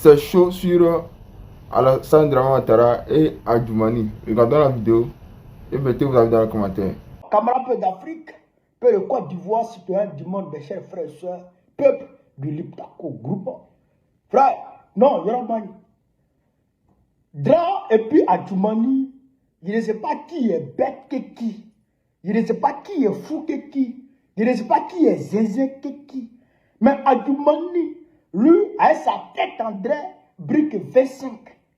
c'est chaud sur Alassane Dramane Ouattara et Adjoumani. Regardons la vidéo et mettez vos avis dans les commentaires. Camarades peu d'Afrique, peu de Côte d'Ivoire, citoyens du monde, mes chers frères et sœurs, peuple du Liptako, groupe. Frère, non, Yoramani. Dra et puis Adjoumani, je ne sais pas qui est bête que qui. Je ne sais pas qui est fou que qui. Je ne sais pas qui est zézé que qui. Mais Adjoumani, lui, avec sa tête en drain, brique V5.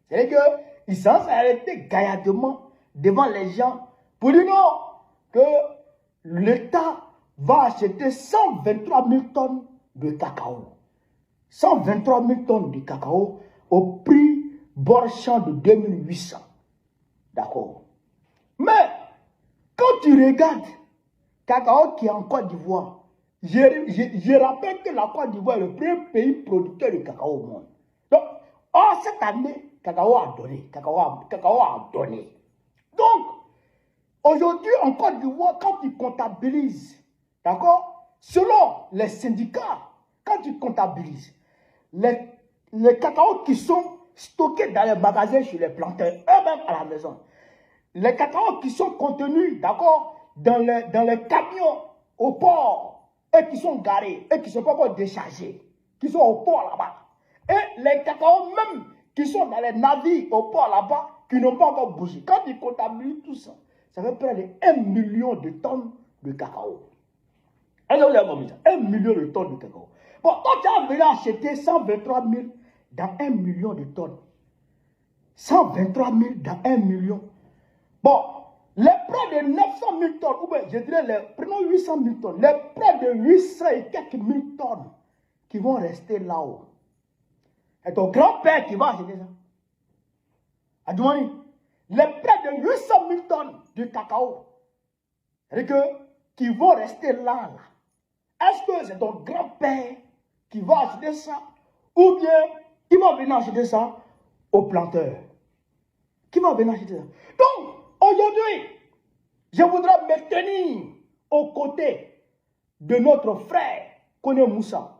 C'est-à-dire qu'il s'en est arrêté gaillardement devant les gens pour dire non, que l'État va acheter 123 000 tonnes de cacao. 123 000 tonnes de cacao au prix bord champ de 2800. D'accord. Mais, quand tu regardes cacao qui est en Côte d'Ivoire, je rappelle que la Côte d'Ivoire est le premier pays producteur de cacao au monde. Donc, cette année, cacao a donné. Cacao a donné. Donc, aujourd'hui, en Côte d'Ivoire, quand tu comptabilises, d'accord, selon les syndicats, quand tu comptabilises, les cacaos qui sont stockés dans les magasins chez les planteurs, eux-mêmes à la maison, les cacaos qui sont contenus, d'accord, dans les camions au port, et qui sont garés, et qui ne sont pas encore déchargés, qui sont au port là-bas, et les cacaos même qui sont dans les navires au port là-bas, qui n'ont pas encore bougé. Quand tu comptabilises tout ça, ça fait près de 1 million de tonnes de cacao. 1 million de tonnes de cacao. Bon, quand tu as venu acheter 123 000 dans 1 million de tonnes, 123 000 dans 1 million, bon, les près de 900 000 tonnes, ou bien je dirais, prenons 800 000 tonnes, les près de 800 et quelques mille tonnes qui vont rester là-haut. C'est ton grand-père qui va acheter ça. Adjoumani, les près de 800 000 tonnes de cacao, qui vont rester là. Est-ce que c'est ton grand-père qui va acheter ça? Ou bien il va venir acheter ça au planteur? Qui va venir acheter ça? Donc, aujourd'hui, je voudrais me tenir aux côtés de notre frère, Kone Moussa.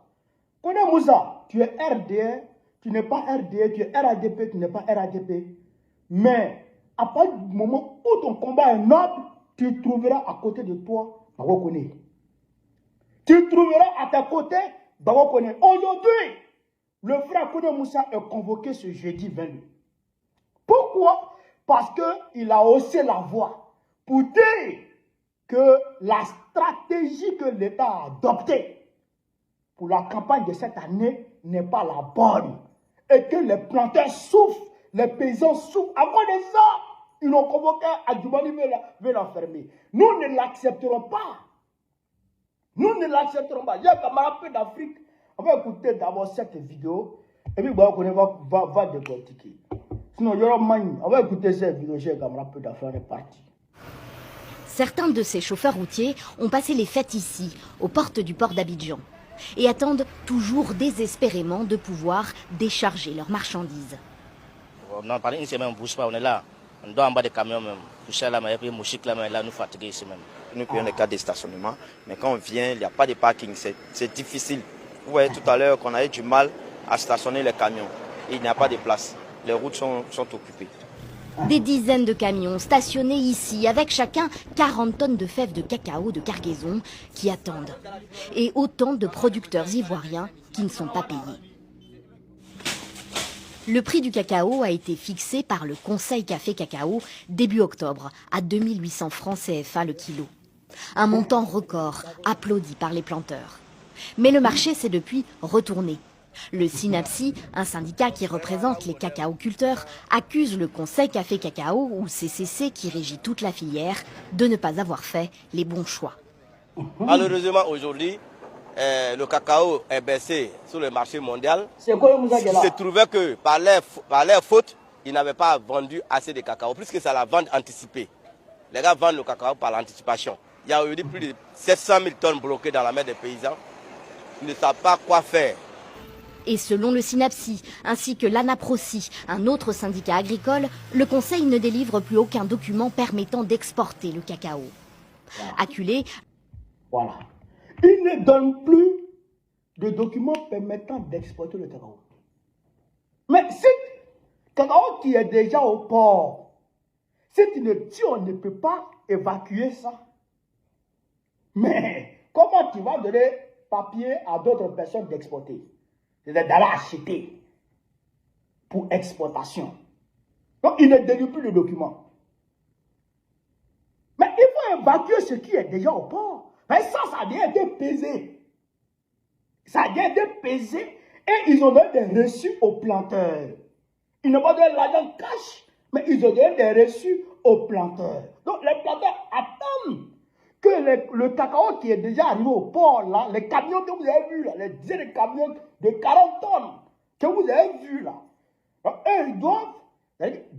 Kone Moussa, tu es RDR, tu n'es pas RDR, tu es RADP, tu n'es pas RADP. Mais à partir du moment où ton combat est noble, tu trouveras à côté de toi Bago Kone. Tu trouveras à ta côté Bago Kone. Aujourd'hui, le frère Kone Moussa est convoqué ce jeudi 22. Pourquoi? Parce qu'il a haussé la voix pour dire que la stratégie que l'État a adoptée pour la campagne de cette année n'est pas la bonne. Et que les planteurs souffrent, les paysans souffrent. À cause de ça, ils l'ont convoqué, Adjoumani veut l'enfermer. Nous ne l'accepterons pas. Nous ne l'accepterons pas. Il y a un camarade peu d'Afrique. On va écouter d'abord cette vidéo. Et puis, on va décortiquer. Sinon, il y aura mani. On va écouter cette vidéo. J'ai un camarade peu d'Afrique. On est parti. Certains de ces chauffeurs routiers ont passé les fêtes ici, aux portes du port d'Abidjan, et attendent toujours désespérément de pouvoir décharger leurs marchandises. Non, pendant une semaine, on ne bouge pas, on est là. On doit en bas des camions même. Toucher là, mais mouchique là, mais là, nous fatigués ici même. Nous payons les cas de stationnement, mais quand on vient, il n'y a pas de parking, c'est difficile. Vous voyez tout à l'heure qu'on a eu du mal à stationner les camions. Il n'y a pas de place. Les routes sont occupées. Des dizaines de camions stationnés ici, avec chacun 40 tonnes de fèves de cacao de cargaison qui attendent. Et autant de producteurs ivoiriens qui ne sont pas payés. Le prix du cacao a été fixé par le Conseil Café Cacao début octobre à 2800 francs CFA le kilo. Un montant record applaudi par les planteurs. Mais le marché s'est depuis retourné. Le SYNAPSI, un syndicat qui représente les cacaoculteurs, accuse le Conseil Café Cacao, ou CCC, qui régit toute la filière, de ne pas avoir fait les bons choix. Malheureusement, aujourd'hui, le cacao est baissé sur le marché mondial. C'est quoi le Moussa? Il se trouvait que par leur faute, ils n'avaient pas vendu assez de cacao, puisque c'est la vente anticipée. Les gars vendent le cacao par l'anticipation. Il y a aujourd'hui plus de 700 000 tonnes bloquées dans la main des paysans. Ils ne savent pas quoi faire. Et selon le SYNAPSI, ainsi que l'ANAPROSI, un autre syndicat agricole, le Conseil ne délivre plus aucun document permettant d'exporter le cacao. Acculé, voilà. Il ne donne plus de documents permettant d'exporter le cacao. cacao qui est déjà au port. Si on ne peut pas évacuer ça. Mais comment tu vas donner papier à d'autres personnes d'exporter? C'est-à-dire d'aller acheter pour exportation. Donc, il ne délie plus le document. Mais il faut évacuer ce qui est déjà au port. Mais ça a bien été pesé. Ça a bien été pesé et ils ont donné des reçus aux planteurs. Ils n'ont pas donné l'argent cash, mais ils ont donné des reçus aux planteurs. Donc, les planteurs attendent que le cacao qui est déjà arrivé au port, là, les camions que vous avez vus, là, les dizaines de camions de 40 tonnes que vous avez vus, là, donc, eux, ils doivent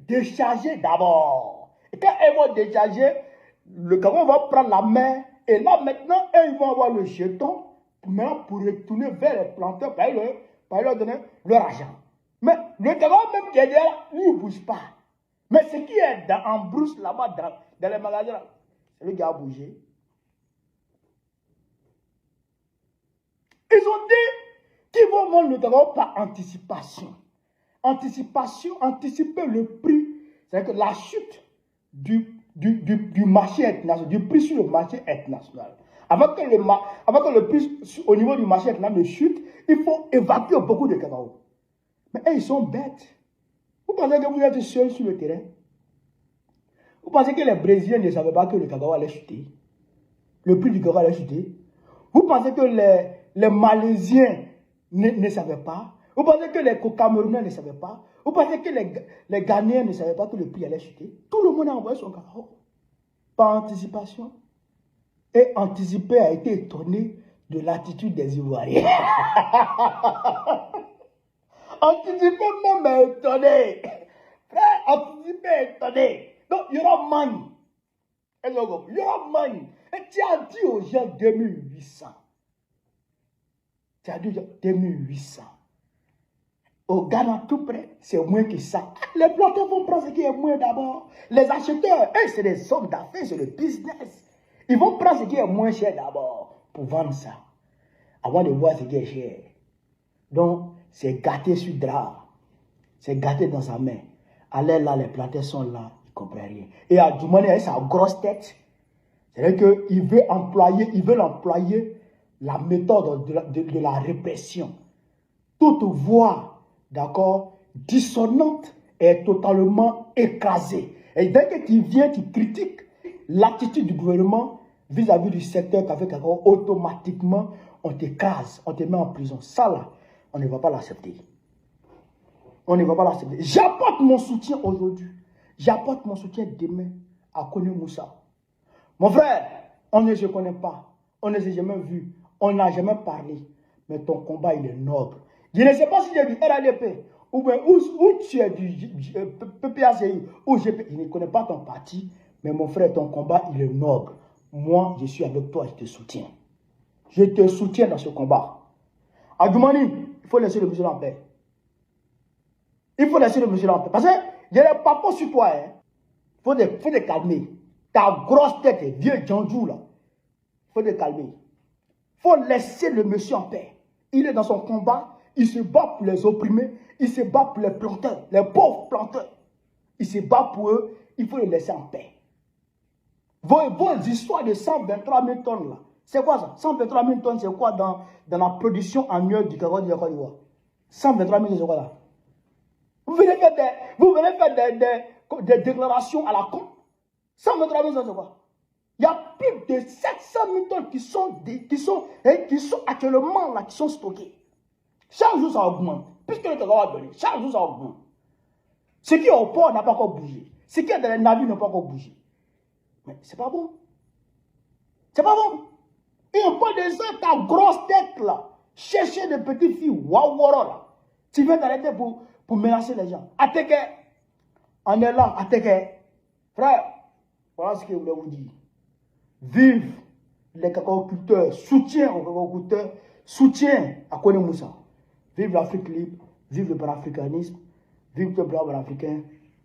décharger d'abord. Et quand ils vont décharger, le camion va prendre la main, et là, maintenant, eux, ils vont avoir le jeton pour retourner vers les planteurs, pour leur donner leur argent. Mais le cacao même qui est derrière, lui, il ne bouge pas. Mais ce qui est en brousse là-bas, dans les magasins, là, c'est lui qui a bougé. Ils ont dit qu'ils vont vendre le cacao par anticipation. Anticipation, anticiper le prix. C'est-à-dire que la chute du marché international, du prix sur le marché international. Avant que le prix au niveau du marché international ne chute, il faut évacuer beaucoup de cacao. Mais ils sont bêtes. Vous pensez que vous êtes seul sur le terrain? Vous pensez que les Brésiliens ne savaient pas que le cacao allait chuter? Le prix du cacao allait chuter? Vous pensez que les Malaisiens ne savaient pas? Vous pensez que les Camerounais ne savaient pas? Vous pensez que les Ghanéens ne savaient pas que le prix allait chuter? Tout le monde a envoyé son cacao. Par anticipation. Et anticiper a été étonné de l'attitude des Ivoiriens. Anticiper même est étonné. Frère, anticiper est étonné. Donc, il y aura manne. Il y aura manne. Et tu as dit aux gens 2800. Tu as dit 2800. Au Ghana, tout près, c'est moins que ça. Les planteurs vont prendre ce qui est moins d'abord. Les acheteurs, eux, c'est des hommes d'affaires, c'est le business. Ils vont prendre ce qui est moins cher d'abord pour vendre ça. Avant de voir ce qui est cher. Donc, c'est gâté sur drap. C'est gâté dans sa main. Allez là, les planteurs sont là, ils ne comprennent rien. Et à Djoumani, avec sa grosse tête, c'est-à-dire qu'ils veulent employer la méthode de la répression. Toute voix, d'accord, dissonante est totalement écrasée. Et dès que tu viens, tu critiques l'attitude du gouvernement vis-à-vis du secteur café cacao, automatiquement, on t'écrase, on te met en prison. Ça là, on ne va pas l'accepter. On ne va pas l'accepter. J'apporte mon soutien aujourd'hui. J'apporte mon soutien demain à Kone Moussa. Mon frère, on ne se connaît pas. On ne s'est jamais vu. On n'a jamais parlé. Mais ton combat, il est noble. Je ne sais pas si tu es du RADP ou tu es du PPACI ou GP. Je ne connais pas ton parti. Mais mon frère, ton combat, il est noble. Moi, je suis avec toi, je te soutiens. Je te soutiens dans ce combat. À Djoumani, il faut laisser le musulman en paix. Il faut laisser le musulman en paix. Parce que je n'ai pas pour sur toi. Il faut te calmer. Ta grosse tête, vieux Djandjou là. Il faut te calmer. Il faut laisser le monsieur en paix. Il est dans son combat. Il se bat pour les opprimés. Il se bat pour les planteurs, les pauvres planteurs. Il se bat pour eux. Il faut les laisser en paix. Vos histoires de 123 000 tonnes là. C'est quoi ça? 123 000 tonnes, c'est quoi dans la production annuelle du cacao de la Côte d'Ivoire? 123 000, c'est quoi là? Vous venez faire des déclarations à la con. 123 000, c'est quoi? Il y a plus de 700 000 tonnes qui sont actuellement là, qui sont stockées. Chaque jour, ça augmente. Puisque le cacao a donné, chaque jour, ça augmente. Ce qui est au port n'a pas encore bougé. Ce qui est dans les navires n'a pas encore bougé. Mais c'est pas bon. C'est pas bon. Et on parle de ça, ta grosse tête là. Chercher des petites filles, waworo là. Tu viens d'arrêter pour menacer les gens. Ateke. On est là, Ateke. Frère, voilà ce que je voulais vous dire. Vive les cacaoculteurs. Soutien aux cacaoculteurs. Soutien à Kone Moussa. Vive l'Afrique libre. Vive le panafricanisme. Vive le blanc africain.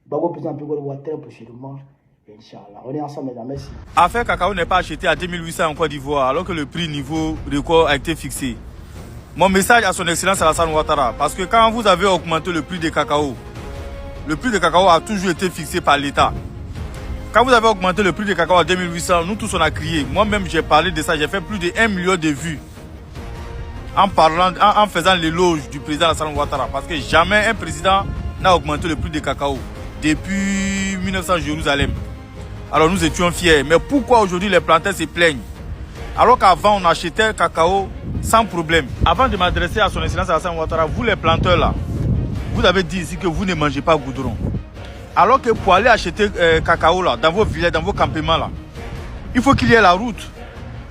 Bago président Pégol voit très prochainement. Inch'Allah, on est ensemble, mesdames, merci. Affaire cacao n'est pas acheté à 2800 en Côte d'Ivoire alors que le prix niveau record a été fixé. Mon message à son excellence Alassane Ouattara, parce que quand vous avez augmenté le prix des cacao, le prix du cacao a toujours été fixé par l'État. Quand vous avez augmenté le prix du cacao à 2800, nous tous on a crié. Moi-même j'ai parlé de ça, j'ai fait plus de 1 million de vues. En faisant l'éloge du président Alassane Ouattara. Parce que jamais un président n'a augmenté le prix du cacao depuis 1900 Jérusalem. Alors nous étions fiers. Mais pourquoi aujourd'hui les planteurs se plaignent? Alors qu'avant on achetait le cacao sans problème. Avant de m'adresser à son excellence Alassane Ouattara, vous les planteurs là, vous avez dit ici que vous ne mangez pas goudron. Alors que pour aller acheter cacao là, dans vos villages, dans vos campements là, il faut qu'il y ait la route.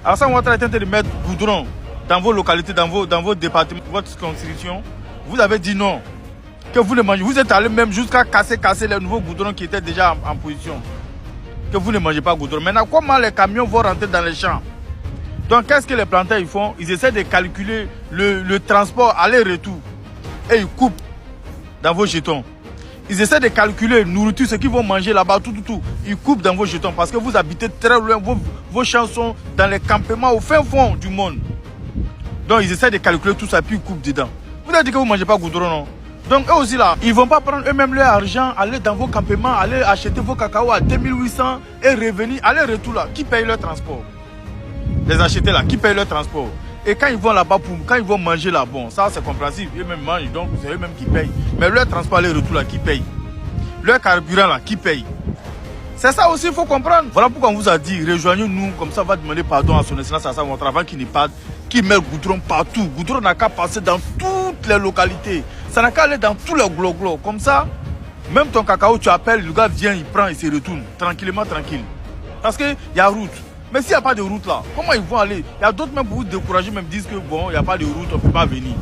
Alassane Ouattara est en train de mettre goudron dans vos localités, dans vos départements, votre circonscription. Vous avez dit non, que vous ne mangez. Vous êtes allé même jusqu'à casser les nouveaux goudrons qui étaient déjà en position. Que vous ne mangez pas goudron. Maintenant, comment les camions vont rentrer dans les champs? Donc, qu'est-ce que les planteurs ils font? Ils essaient de calculer le transport aller-retour. Et ils coupent dans vos jetons. Ils essaient de calculer nourriture, ce qu'ils vont manger là-bas, tout. Ils coupent dans vos jetons parce que vous habitez très loin. Vos champs sont dans les campements au fin fond du monde. Donc, ils essaient de calculer tout ça, puis ils coupent dedans. Vous avez dit que vous ne mangez pas goudron, non? Donc, eux aussi là, ils ne vont pas prendre eux-mêmes leur argent, aller dans vos campements, aller acheter vos cacao à 2800 et revenir, aller-retour là. Qui paye leur transport? Les acheter là, qui paye leur transport? Et quand ils vont là-bas, quand ils vont manger là, bon, ça c'est compréhensible, eux-mêmes mangent, donc c'est eux-mêmes qui payent. Mais leur transport aller-retour là, qui paye? Leur carburant là, qui paye? C'est ça aussi, il faut comprendre. Voilà pourquoi on vous a dit, rejoignez-nous, comme ça on va demander pardon à son excellence Alassane Ouattara avant qu'il n'y parte, qu'il met le goudron partout. Le goudron n'a qu'à passer dans toutes les localités. Ça n'a qu'à aller dans tous les glo-glo. Comme ça, même ton cacao, tu appelles, le gars vient, il prend, il se retourne. Tranquillement, tranquille. Parce qu'il y a route. Mais s'il n'y a pas de route là, comment ils vont aller? Il y a d'autres même pour vous décourager, même disent que bon, il n'y a pas de route, on ne peut pas venir.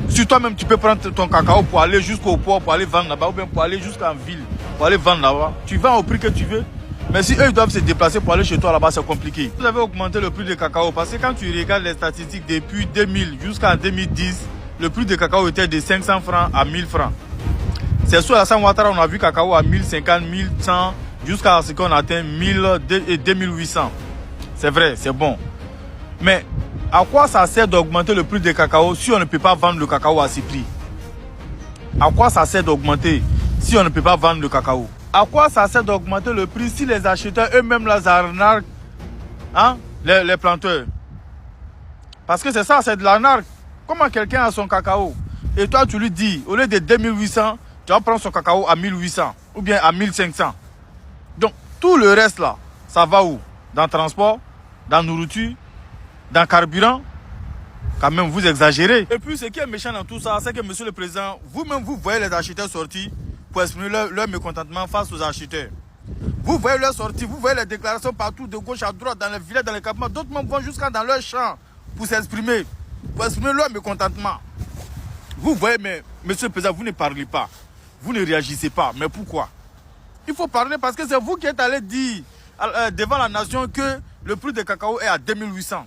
Si toi-même tu peux prendre ton cacao pour aller jusqu'au port, pour aller vendre là-bas, ou bien pour aller jusqu'en ville, pour aller vendre là-bas, tu vends au prix que tu veux. Mais si eux ils doivent se déplacer pour aller chez toi là-bas, c'est compliqué. Vous avez augmenté le prix du cacao parce que quand tu regardes les statistiques depuis 2000 jusqu'en 2010, le prix du cacao était de 500 francs à 1000 francs. C'est sur Alassane Ouattara, on a vu cacao à 1050, 1100, jusqu'à ce qu'on atteint 1000 et 2800. C'est vrai, c'est bon. Mais à quoi ça sert d'augmenter le prix du cacao si on ne peut pas vendre le cacao à ces prix? À quoi ça sert d'augmenter si on ne peut pas vendre le cacao? À quoi ça sert d'augmenter le prix si les acheteurs eux-mêmes les arnaquent, hein, les planteurs? Parce que c'est ça, c'est de l'arnaque. Comment quelqu'un a son cacao et toi tu lui dis, au lieu de 2800, tu vas prendre son cacao à 1800 ou bien à 1500. Donc tout le reste là, ça va où? Dans le transport, dans la nourriture, dans le carburant. Quand même, vous exagérez. Et puis, ce qui est méchant dans tout ça, c'est que, monsieur le président, vous-même, vous voyez les acheteurs sortis pour exprimer leur mécontentement face aux acheteurs. Vous voyez leurs sorties, vous voyez les déclarations partout, de gauche à droite, dans les villages, dans les campements. D'autres même vont jusqu'à dans leur champ pour s'exprimer, pour exprimer leur mécontentement. Vous voyez, mais, monsieur le président, vous ne parlez pas. Vous ne réagissez pas. Mais pourquoi? Il faut parler parce que c'est vous qui êtes allé dire devant la nation que le prix du cacao est à 2800.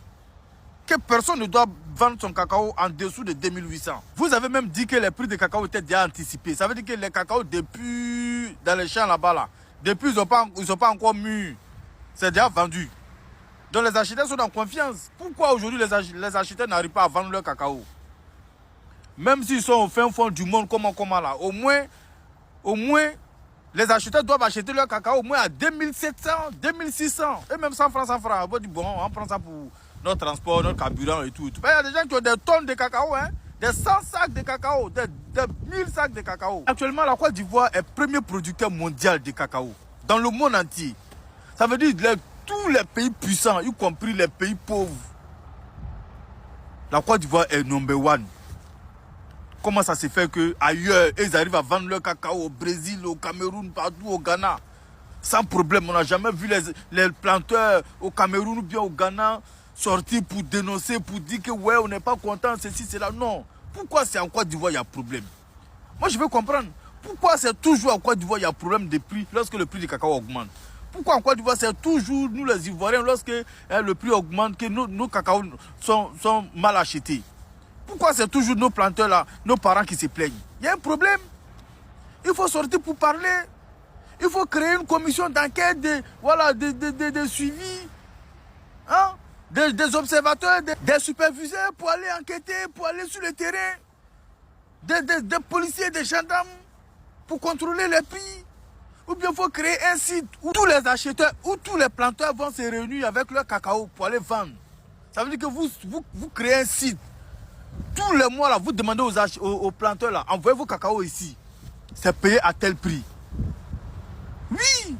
Que personne ne doit vendre son cacao en dessous de 2800. Vous avez même dit que les prix de cacao étaient déjà anticipés. Ça veut dire que les cacao depuis dans les champs là-bas, là, depuis ils sont pas encore mûrs. C'est déjà vendu. Donc les acheteurs sont en confiance. Pourquoi aujourd'hui les acheteurs n'arrivent pas à vendre leur cacao? Même s'ils sont au fin fond du monde, comment là, au moins, les acheteurs doivent acheter leur cacao au moins à 2700, 2600 et même 100 francs. On dit bon, on prend ça pour notre transport, notre carburant et tout. Il y a des gens qui ont des tonnes de cacao, hein, des 100 sacs de cacao, des 1000 sacs de cacao. Actuellement, la Côte d'Ivoire est premier producteur mondial de cacao dans le monde entier. Ça veut dire que tous les pays puissants, y compris les pays pauvres, la Côte d'Ivoire est number one. Comment ça se fait qu'ailleurs, ils arrivent à vendre leur cacao au Brésil, au Cameroun, partout au Ghana, sans problème? On n'a jamais vu les planteurs au Cameroun ou bien au Ghana sortir pour dénoncer, pour dire que ouais, on n'est pas content, ceci, cela. Non. Pourquoi c'est en Côte d'Ivoire il y a problème? Moi, je veux comprendre. Pourquoi c'est toujours en Côte d'Ivoire il y a problème de prix lorsque le prix du cacao augmente? Pourquoi en Côte d'Ivoire c'est toujours nous les Ivoiriens, lorsque le prix augmente, que nos cacao sont mal achetés? Pourquoi c'est toujours nos planteurs là, nos parents qui se plaignent? Il y a un problème. Il faut sortir pour parler. Il faut créer une commission d'enquête, de suivi. Hein? Des observateurs, des superviseurs pour aller enquêter, pour aller sur le terrain. Des policiers, des gendarmes pour contrôler les prix. Ou bien il faut créer un site où tous les acheteurs, où tous les planteurs vont se réunir avec leur cacao pour aller vendre. Ça veut dire que vous créez un site. Tous les mois, là, vous demandez aux planteurs, là, envoyez vos cacao ici. C'est payé à tel prix. Oui.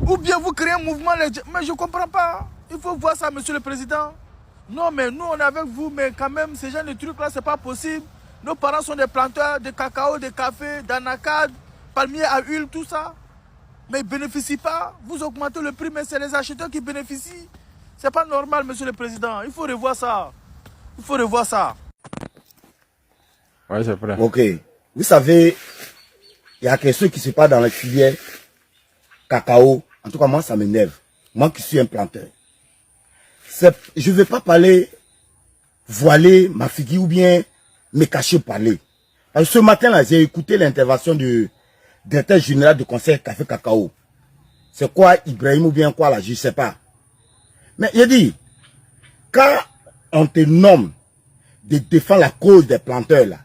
Ou bien vous créez un mouvement. Mais je ne comprends pas. Il faut voir ça, monsieur le président. Non, mais nous, on est avec vous, mais quand même, ces genre de trucs-là, c'est pas possible. Nos parents sont des planteurs de cacao, de café, d'anacade, palmiers à huile, tout ça. Mais ils ne bénéficient pas. Vous augmentez le prix, mais c'est les acheteurs qui bénéficient. C'est pas normal, monsieur le président. Il faut revoir ça. Il faut revoir ça. Oui, c'est vrai. Ok. Vous savez, il y a quelque chose qui se passe dans la filière cacao. En tout cas, moi, ça m'énerve. Moi qui suis un planteur. Je ne vais pas parler, voiler ma figure ou bien me cacher parler. Parce que ce matin-là, j'ai écouté l'intervention du directeur général du conseil Café Cacao. C'est quoi Ibrahim ou bien quoi là, je ne sais pas. Mais il dit, quand on te nomme de défendre la cause des planteurs là,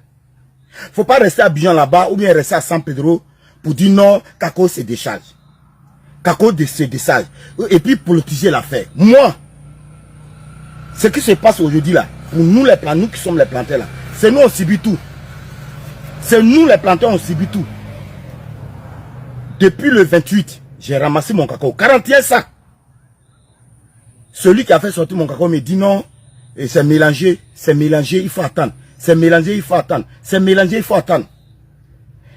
faut pas rester à Bijan là-bas ou bien rester à San Pedro pour dire non, Cacao se décharge. Cacao se décharge. Et puis politiser l'affaire. Moi, ce qui se passe aujourd'hui là, pour nous les planteurs, nous qui sommes les planteurs là, c'est nous on subit tout. C'est nous les planteurs on subit tout. Depuis le 28, j'ai ramassé mon cacao. 41 sacs. Celui qui a fait sortir mon cacao me dit non, c'est mélangé, il faut attendre. C'est mélangé, il faut attendre. C'est mélangé, il faut attendre.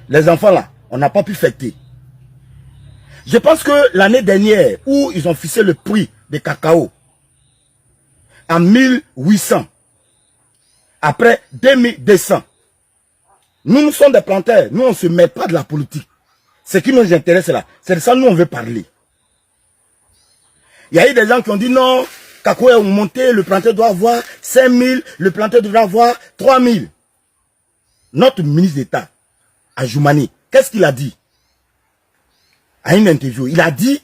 Les enfants là, on n'a pas pu fêter. Je pense que l'année dernière, où ils ont fixé le prix des cacao à 1800, après 2200, nous sommes des planteurs, nous on ne se met pas de la politique. Ce qui nous intéresse là, c'est de ça que nous on veut parler. Il y a eu des gens qui ont dit non, cacao est monté, le planteur doit avoir 5000, le planteur doit avoir 3000. Notre ministre d'État, Adjoumani, qu'est-ce qu'il a dit? À une interview, il a dit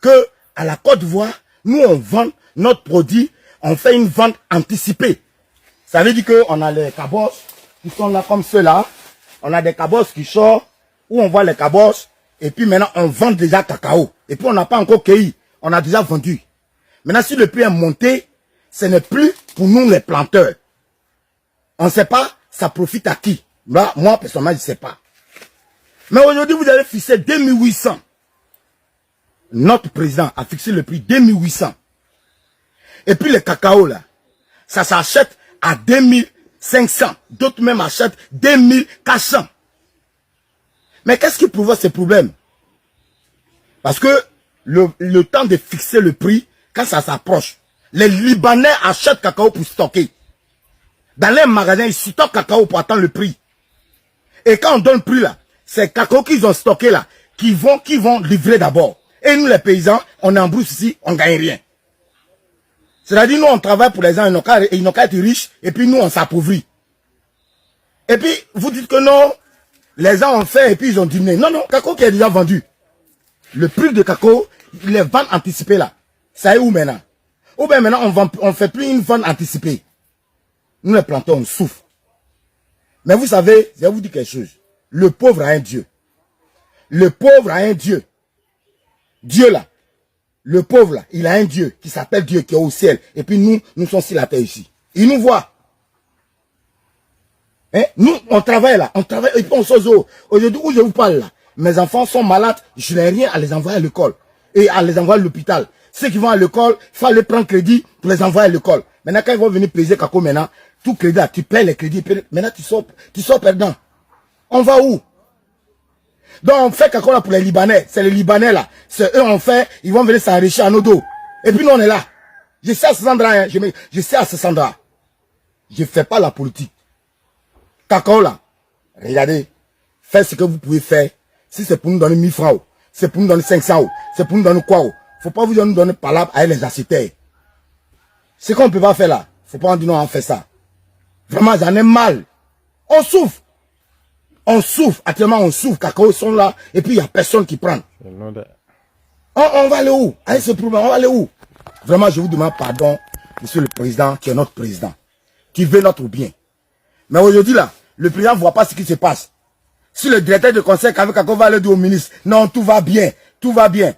que à la Côte d'Ivoire, nous on vend notre produit, on fait une vente anticipée. Ça veut dire qu'on a les cabosses qui sont là comme ceux-là. On a des cabosses qui sortent, où on voit les cabosses, et puis maintenant on vend déjà cacao. Et puis on n'a pas encore cueilli, on a déjà vendu. Maintenant si le prix est monté, ce n'est plus pour nous les planteurs. On ne sait pas, ça profite à qui. Là, moi personnellement je ne sais pas. Mais aujourd'hui vous avez fixé 2800. Notre président a fixé le prix 2800. Et puis le cacao là, ça s'achète à 2500. D'autres même achètent 2400. Mais qu'est-ce qui provoque ces problèmes? Parce que le temps de fixer le prix, quand ça s'approche, les Libanais achètent cacao pour stocker. Dans les magasins, ils stockent cacao pour attendre le prix. Et quand on donne le prix là, c'est cacao qu'ils ont stocké là, qui vont livrer d'abord. Et nous les paysans, on est en brousse ici, on ne gagne rien. C'est-à-dire nous on travaille pour les gens, ils n'ont qu'à être riches, et puis nous on s'appauvrit. Et puis vous dites que non, les gens ont fait et puis ils ont diminué. Non, non, cacao qui est déjà vendu. Le prix de cacao, les ventes anticipées là, ça est où maintenant? Ou bien maintenant on ne fait plus une vente anticipée. Nous les plantons, on souffre. Mais vous savez, je vais vous dire quelque chose. Le pauvre a un Dieu. Le pauvre a un Dieu. Dieu là, le pauvre là, il a un Dieu qui s'appelle Dieu, qui est au ciel. Et puis nous sommes sur la terre ici. Il nous voit. Hein? Nous, on travaille là, on travaille, et puis on sort. Aujourd'hui où je vous parle là, mes enfants sont malades, je n'ai rien à les envoyer à l'école. Et à les envoyer à l'hôpital. Ceux qui vont à l'école, il faut aller prendre crédit pour les envoyer à l'école. Maintenant, quand ils vont venir payer cacao maintenant, tout crédit là, tu paies les crédits. Maintenant, tu sors perdant. On va où? Donc on fait cacao là pour les Libanais. C'est les Libanais là. C'est eux on fait, ils vont venir s'enrichir à nos dos. Et puis nous on est là. Je sais à ce endroit, hein. Je sais à ce endroit. Je ne fais pas la politique. Cacao là, regardez, faites ce que vous pouvez faire. Si c'est pour nous donner 1000 francs, c'est pour nous donner 500, c'est pour nous donner quoi. Faut pas vous nous donner palabre avec les acheteurs. Ce qu'on ne peut pas faire là, faut pas en dire non on fait ça. Vraiment j'en ai mal. On souffre. On souffre, actuellement on souffre, cacao sont là, et puis il n'y a personne qui prend. On va aller où? Avec ce problème, on va aller où? Vraiment, je vous demande pardon, monsieur le président, qui est notre président, qui veut notre bien. Mais aujourd'hui là, le président ne voit pas ce qui se passe. Si le directeur de conseil Café Cacao va aller dire au ministre, non, tout va bien, tout va bien.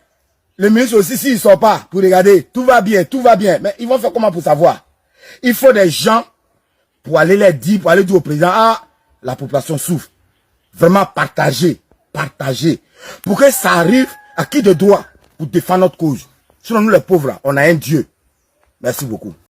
Le ministre aussi, s'il ne sort pas pour regarder, tout va bien, tout va bien. Mais ils vont faire comment pour savoir? Il faut des gens pour aller les dire, pour aller dire au président, ah, la population souffre. Vraiment partager, partager. Pour que ça arrive à qui de droit pour défendre notre cause. Sinon, nous les pauvres, on a un Dieu. Merci beaucoup.